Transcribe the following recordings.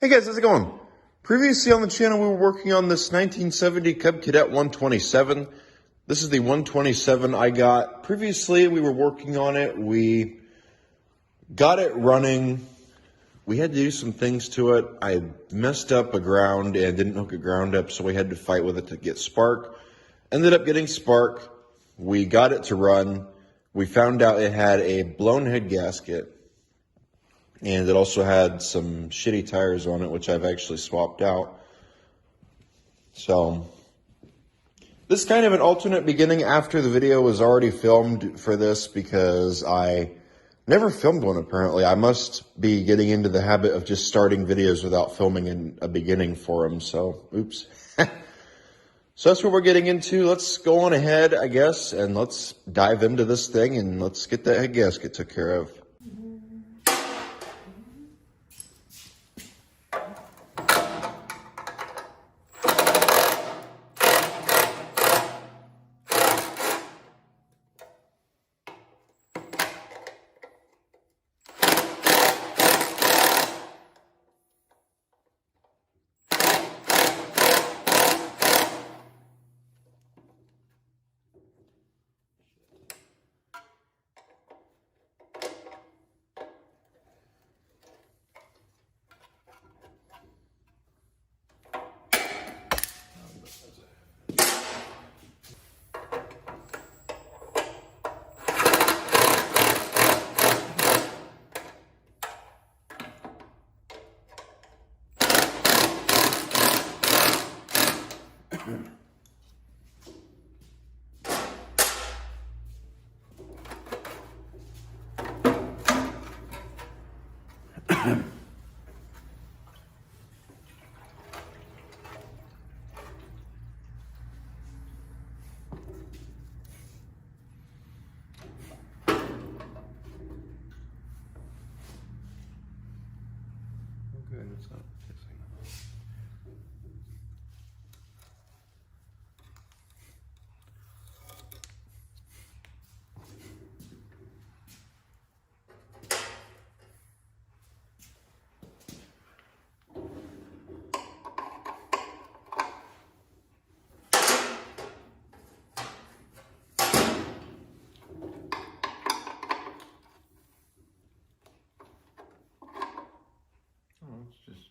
Hey guys, how's it going? Previously on the channel, we were working on this 1970 Cub Cadet 127. This is the 127 I got. Previously, we were working on it. We got it running. We had to do some things to it. I messed up a ground and didn't hook a ground up, so we had to fight with it to get spark. Ended up getting spark. We got it to run. We found out it had a blown head gasket. And it also had some shitty tires on it, which I've actually swapped out. So, this is kind of an alternate beginning after the video was already filmed for this because I never filmed one apparently. I must be getting into the habit of just starting videos without filming in a beginning for them, so oops. So that's what we're getting into. Let's go on ahead, I guess, and let's dive into this thing and let's get that head gasket took care of. Okay, it's not fixing it. Oh, it's just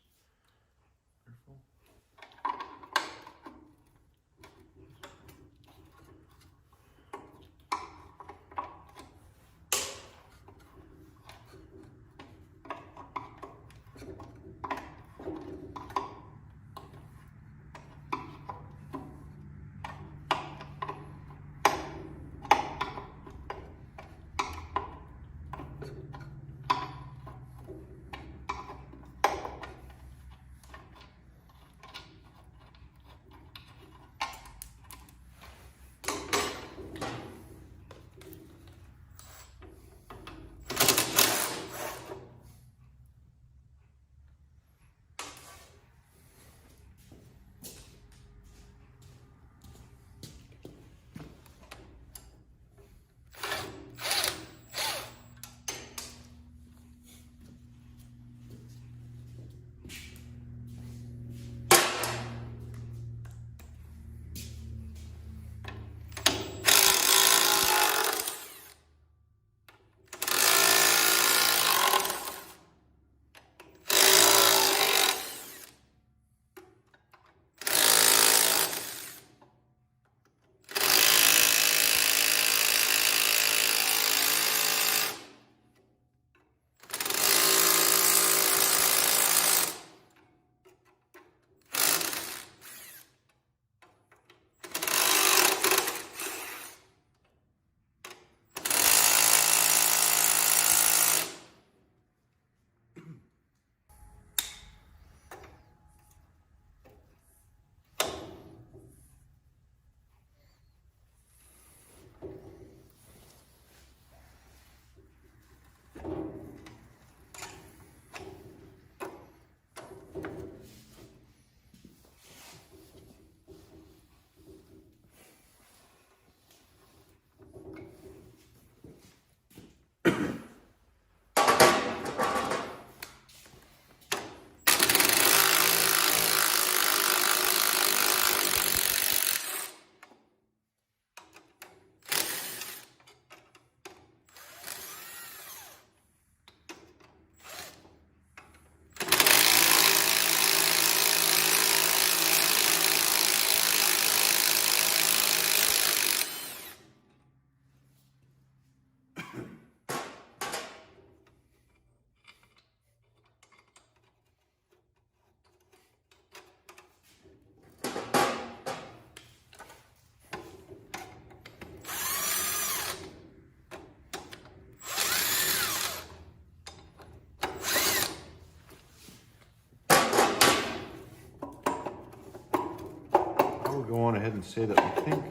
go on ahead and say that I think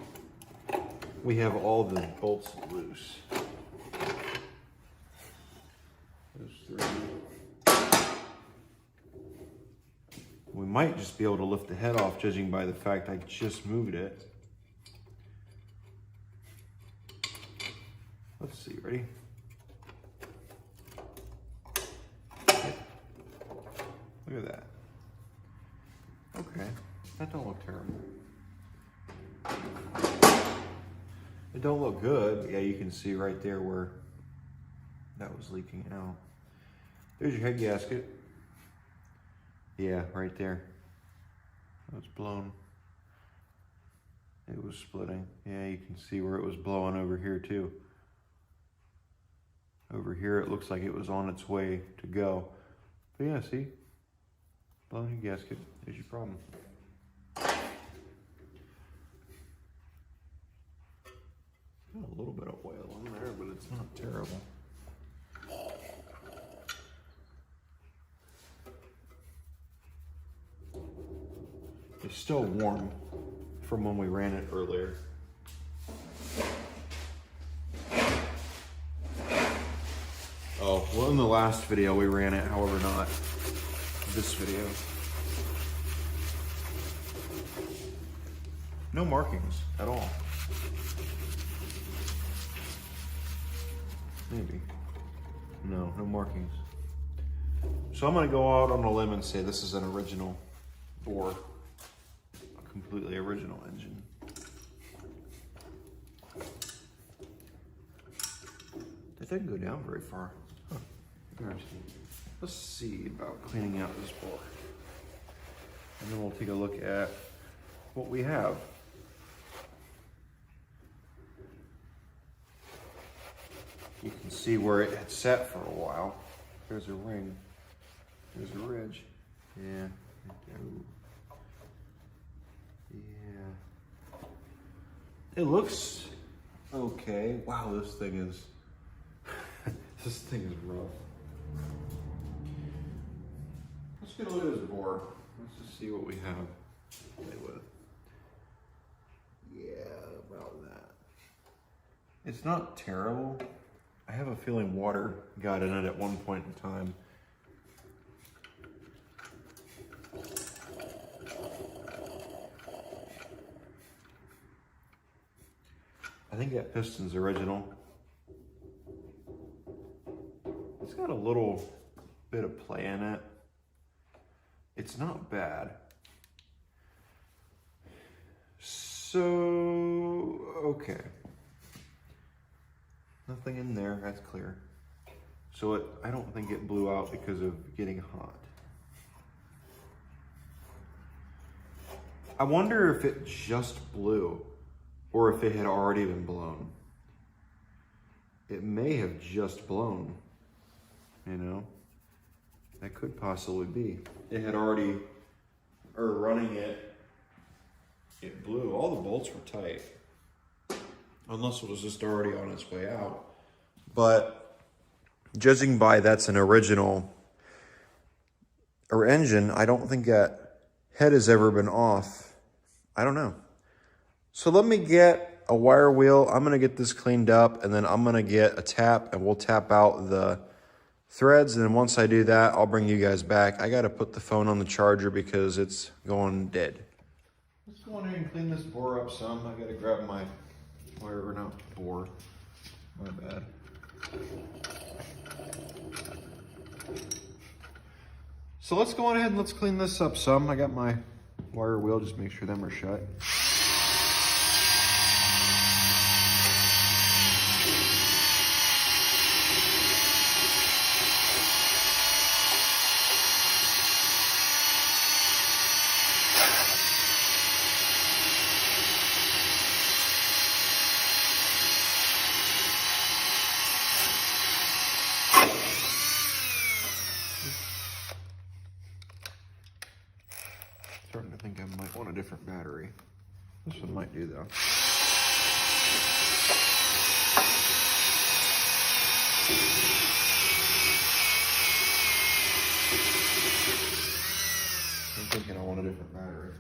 we have all the bolts loose. Those 3. We might just be able to lift the head off, judging by the fact I just moved it. Let's see, ready? Look at that. Okay, that don't look terrible. It don't look good, but yeah, you can see right there where that was leaking out. There's your head gasket. Yeah, right there. It was blown. It was splitting. Yeah, you can see where it was blowing over here too. Over here, it looks like it was on its way to go. But yeah, see? Blown your gasket. There's your problem. Got a little bit of oil on there, but it's not terrible. It's still warm from when we ran it earlier. Oh, well, in the last video we ran it, however not this video. No markings at all. Maybe. No markings. So I'm gonna go out on a limb and say this is an original bore. A completely original engine. That didn't go down very far. Huh. Interesting. Let's see about cleaning out this bore. And then we'll take a look at what we have. You can see where it had sat for a while. There's a ring. There's a ridge. Yeah. Yeah. It looks okay. Wow, this thing is this thing is rough. Let's get a look at this bore. Let's just see what we have to play with. Yeah, about that. It's not terrible. I have a feeling water got in it at one point in time. I think that piston's original. It's got a little bit of play in it. It's not bad. So, okay. Nothing in there, that's clear. So I don't think it blew out because of getting hot. I wonder if it just blew or if it had already been blown. It may have just blown, you know? That could possibly be. It had already, or running it, it blew. All the bolts were tight. Unless it was just already on its way out. But judging by that's an original or engine, I don't think that head has ever been off. I don't know. So let me get a wire wheel. I'm gonna get this cleaned up and then I'm gonna get a tap and we'll tap out the threads. And then once I do that, I'll bring you guys back. I gotta put the phone on the charger because it's going dead. Let's go in here and clean this bore up some. I gotta grab my wire, or not bore, my bad. So let's go on ahead and let's clean this up some. I got my wire wheel, just make sure them are shut. Starting to think I might want a different battery. This one might do though. I'm thinking I want a different battery.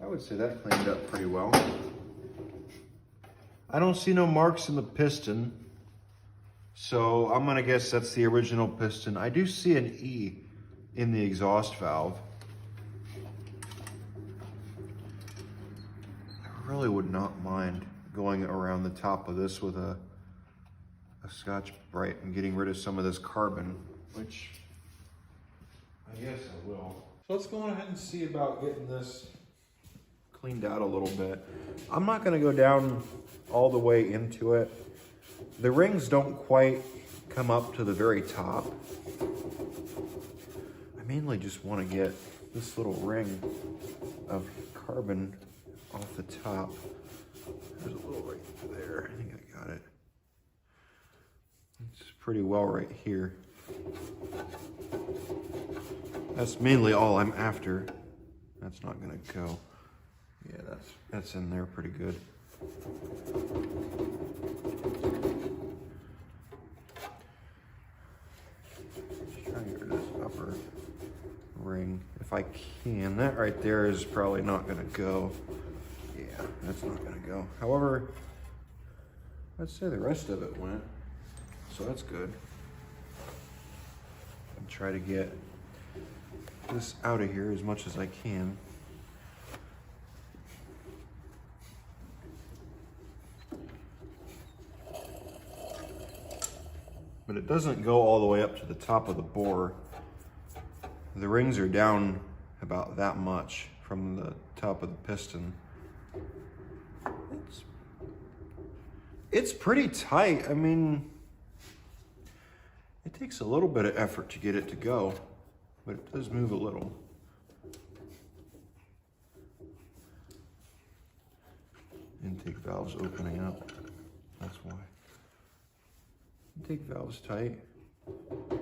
I would say that cleaned up pretty well. I don't see no marks in the piston, so I'm gonna guess that's the original piston. I do see an E in the exhaust valve. I really would not mind going around the top of this with a Scotch-Brite and getting rid of some of this carbon, which I guess I will. So let's go on ahead and see about getting this cleaned out a little bit. I'm not gonna go down all the way into it. The rings don't quite come up to the very top. I mainly just want to get this little ring of carbon off the top. There's a little right there. I think I got it. It's pretty well right here. That's mainly all I'm after. That's not gonna go. Yeah, that's in there pretty good. Just trying to get rid of this upper ring if I can. That right there is probably not gonna go. Yeah, that's not gonna go. However, let's say the rest of it went, so that's good. And try to get this out of here as much as I can. But it doesn't go all the way up to the top of the bore. The rings are down about that much from the top of the piston. It's pretty tight. I mean, it takes a little bit of effort to get it to go, but it does move a little. Intake valve's opening up, that's why. Intake valve's tight,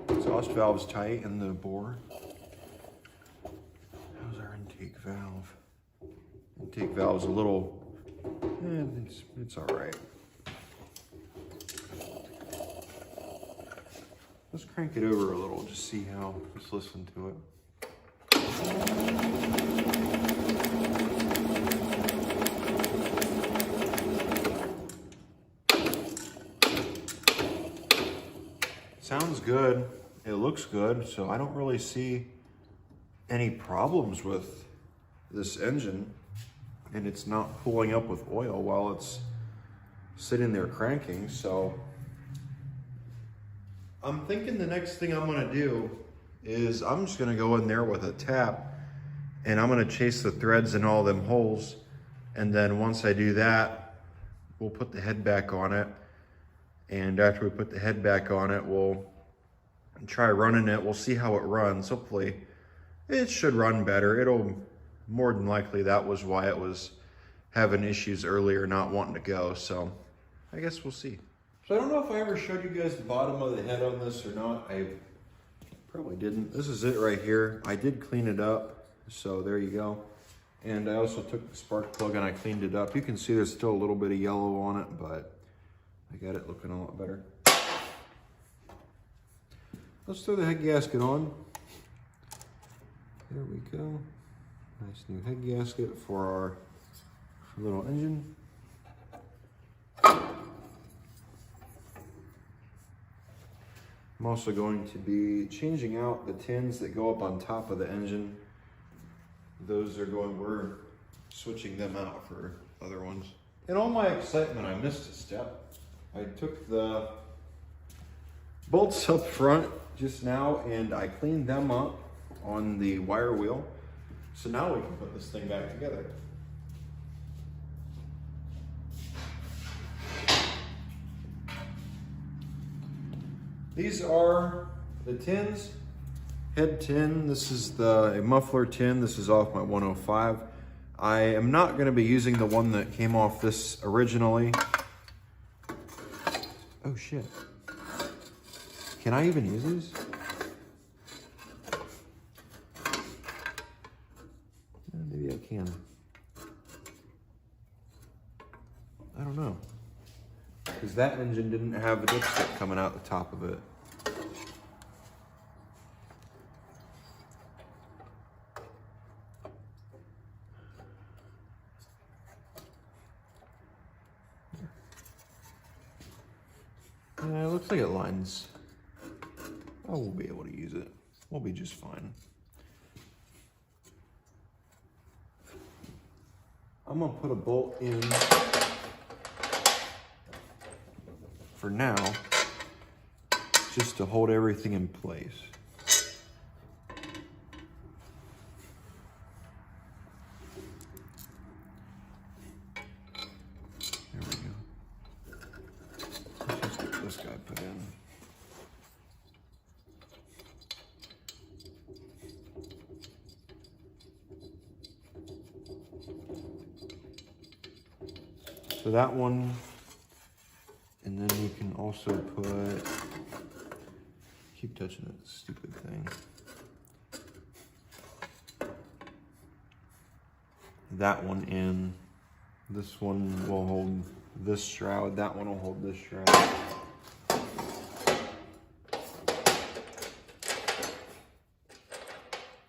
exhaust valve's tight in the bore. How's our intake valve? Intake valve's a little, it's all right. Let's crank it over a little, just see how, let's listen to it. Sounds good, it looks good, so I don't really see any problems with this engine, and it's not pulling up with oil while it's sitting there cranking, so I'm thinking the next thing I'm gonna do is I'm just gonna go in there with a tap and I'm gonna chase the threads in all them holes, and then once I do that, we'll put the head back on it. And after we put the head back on it, we'll try running it. We'll see how it runs. Hopefully it should run better. It'll more than likely, that was why it was having issues earlier, not wanting to go. So I guess we'll see. So I don't know if I ever showed you guys the bottom of the head on this or not. I probably didn't. This is it right here. I did clean it up. So there you go. And I also took the spark plug and I cleaned it up. You can see there's still a little bit of yellow on it, but I got it looking a lot better. Let's throw the head gasket on. There we go. Nice new head gasket for our little engine. I'm also going to be changing out the tins that go up on top of the engine. Those are going, we're switching them out for other ones. In all my excitement, I missed a step. I took the bolts up front just now and I cleaned them up on the wire wheel. So now we can put this thing back together. These are the tins. Head tin, this is a muffler tin. This is off my 105. I am not gonna be using the one that came off this originally. Oh shit. Can I even use these? Maybe I can. I don't know. Because that engine didn't have a dipstick coming out the top of it. Yeah, it looks like it lines. Oh, we'll be able to use it. We'll be just fine. I'm gonna put a bolt in for now, just to hold everything in place. There we go. Let's just get this guy put in. So that one, and then we can also put, keep touching that stupid thing. That one in. This one will hold this shroud. That one will hold this shroud.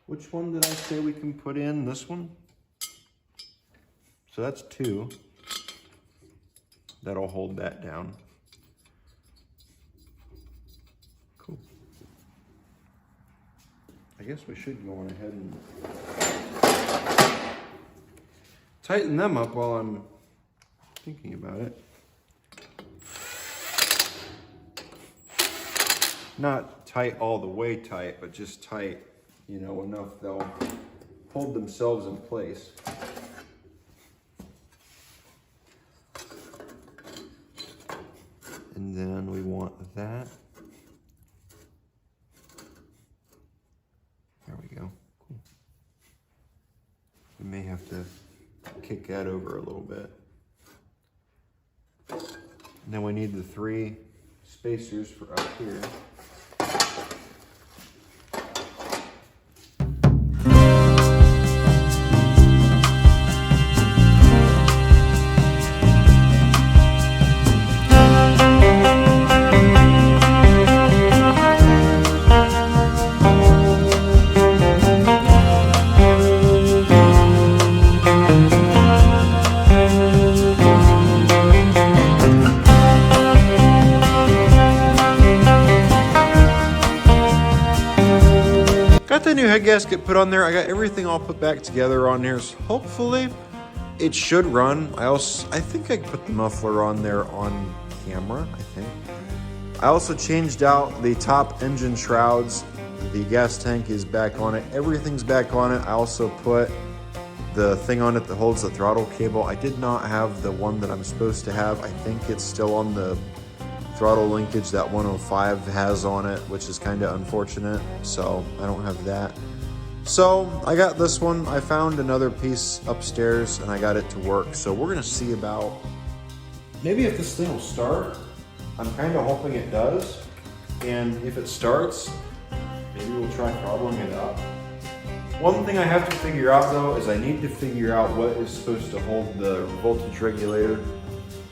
Which one did I say we can put in? This one? So that's 2. That'll hold that down. Cool. I guess we should go on ahead and tighten them up while I'm thinking about it. Not tight all the way tight, but just tight, you know, enough they'll hold themselves in place. And then we want that. There we go. Cool. We may have to kick that over a little bit. And then we need the 3 spacers for up here. Got the new head gasket put on there. I got everything all put back together on here. So hopefully it should run. I think I put the muffler on there on camera, I think. I also changed out the top engine shrouds. The gas tank is back on it. Everything's back on it. I also put the thing on it that holds the throttle cable. I did not have the one that I'm supposed to have. I think it's still on the throttle linkage that 105 has on it, which is kind of unfortunate. So I don't have that. So I got this one. I found another piece upstairs and I got it to work. So we're gonna see about, maybe if this thing will start. I'm kind of hoping it does. And if it starts, maybe we'll try throttling it up. One thing I have to figure out though is I need to figure out what is supposed to hold the voltage regulator,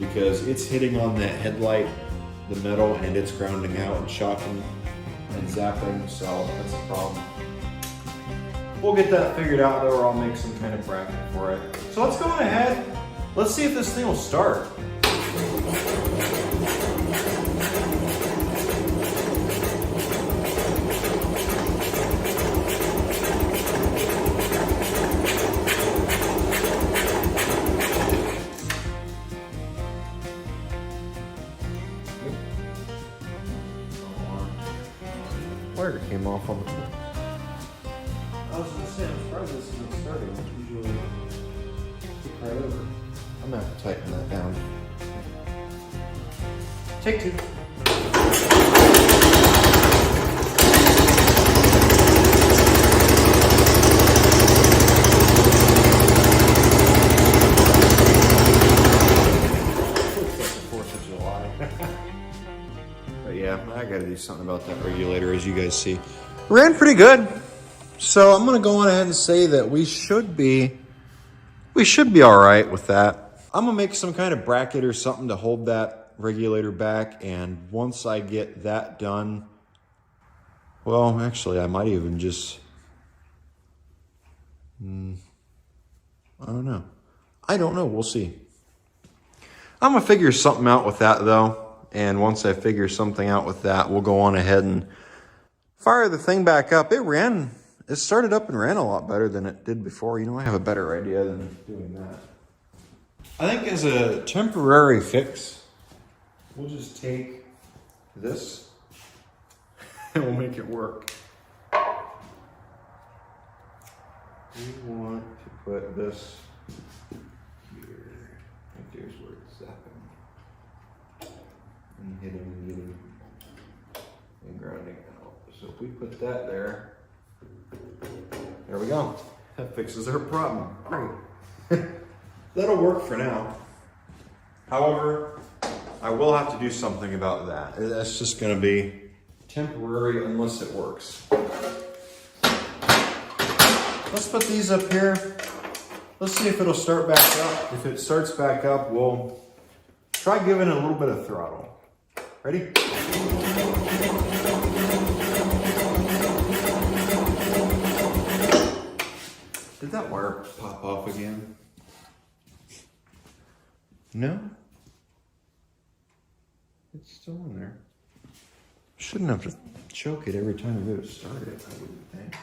because it's hitting on that headlight, the metal, and it's grounding out and shocking and zapping, so that's a problem. We'll get that figured out though, or I'll make some kind of bracket for it. So let's go on ahead. Let's see if this thing will start. Wire came off on the floor. I was gonna say, I'm surprised this isn't starting. It's usually kick right over. I'm gonna have to tighten that down. Take 2. But yeah, I gotta do something about that regulator, as you guys see. Ran pretty good. So I'm gonna go on ahead and say that we should be all right with that. I'm gonna make some kind of bracket or something to hold that regulator back, and once I get that done, well, actually I might even just, I don't know, we'll see. I'm gonna figure something out with that though. And once I figure something out with that, we'll go on ahead and fire the thing back up. It started up and ran a lot better than it did before. You know, I have a better idea than doing that. I think as a temporary fix, we'll just take this and we'll make it work. We want to put this here. I think there's where it's at. And hitting and grounding out. So if we put that there we go. That fixes our problem. Great. That'll work for now. However, I will have to do something about that. That's just going to be temporary unless it works. Let's put these up here. Let's see if it'll start back up. If it starts back up, we'll try giving it a little bit of throttle. Ready? Did that wire pop off again? No? It's still in there. Shouldn't have to choke it every time you go to start it, I wouldn't think.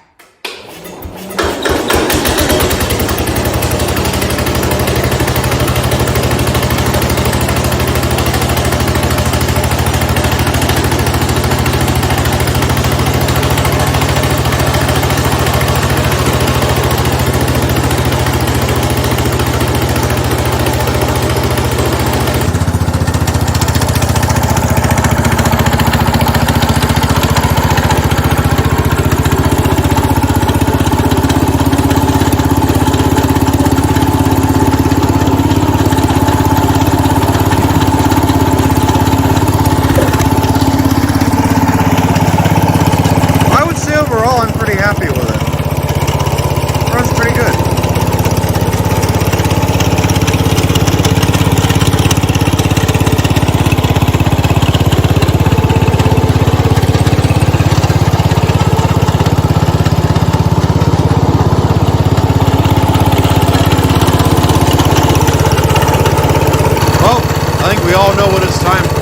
Overall, I'm pretty happy with it. Runs pretty good. Well, I think we all know what it's time for.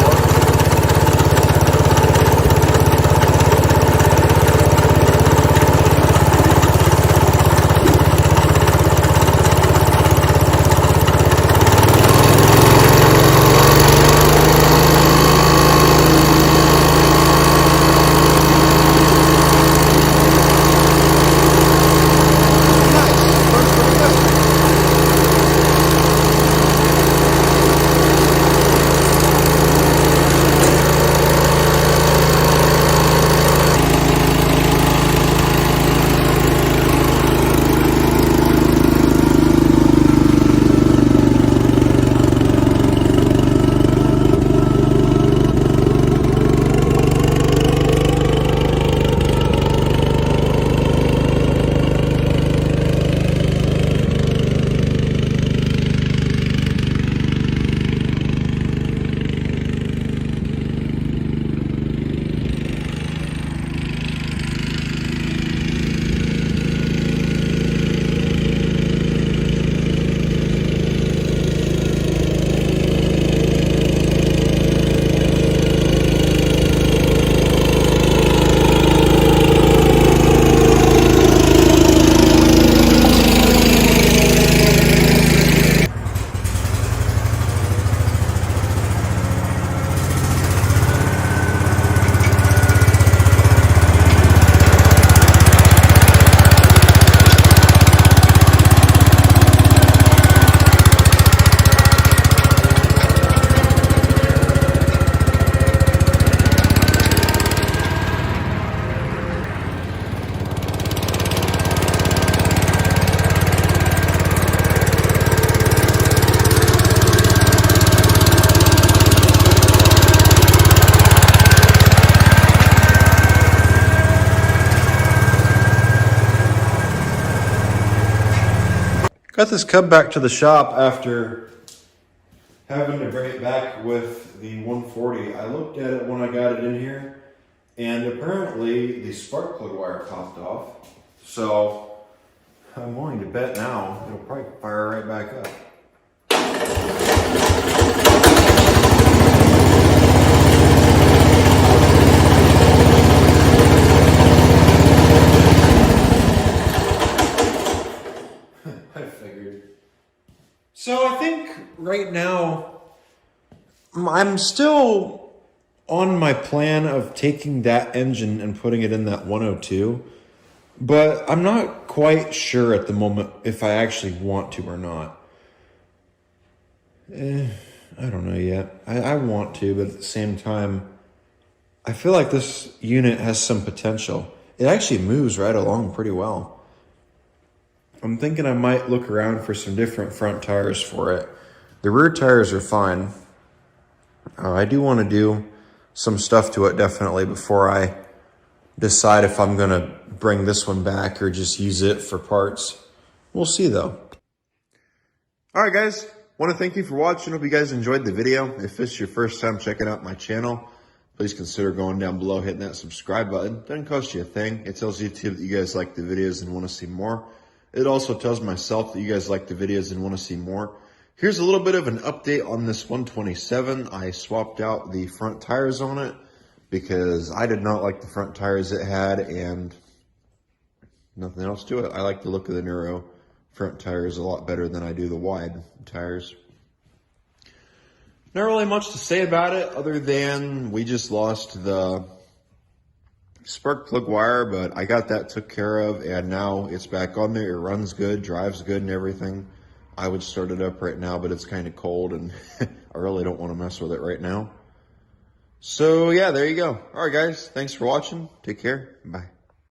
Got this Cub back to the shop after having to bring it back with the 140. I looked at it when I got it in here, and apparently the spark plug wire popped off. So I'm willing to bet now it'll probably fire right back up. So I think right now I'm still on my plan of taking that engine and putting it in that 102, but I'm not quite sure at the moment if I actually want to or not. I don't know yet. I want to, but at the same time, I feel like this unit has some potential. It actually moves right along pretty well. I'm thinking I might look around for some different front tires for it. The rear tires are fine. I do want to do some stuff to it definitely before I decide if I'm going to bring this one back or just use it for parts. We'll see though. All right, guys. Want to thank you for watching. Hope you guys enjoyed the video. If it's your first time checking out my channel, please consider going down below, hitting that subscribe button. Doesn't cost you a thing. It tells YouTube that you guys like the videos and want to see more. It also tells myself that you guys like the videos and want to see more. Here's a little bit of an update on this 127. I swapped out the front tires on it because I did not like the front tires it had and nothing else to it. I like the look of the Neuro front tires a lot better than I do the wide tires. Not really much to say about it other than we just lost the spark plug wire, but I got that took care of and now it's back on there. It runs good, drives good and everything. I would start it up right now, but it's kind of cold and I really don't want to mess with it right now. So yeah, there you go. All right, guys. Thanks for watching. Take care. Bye.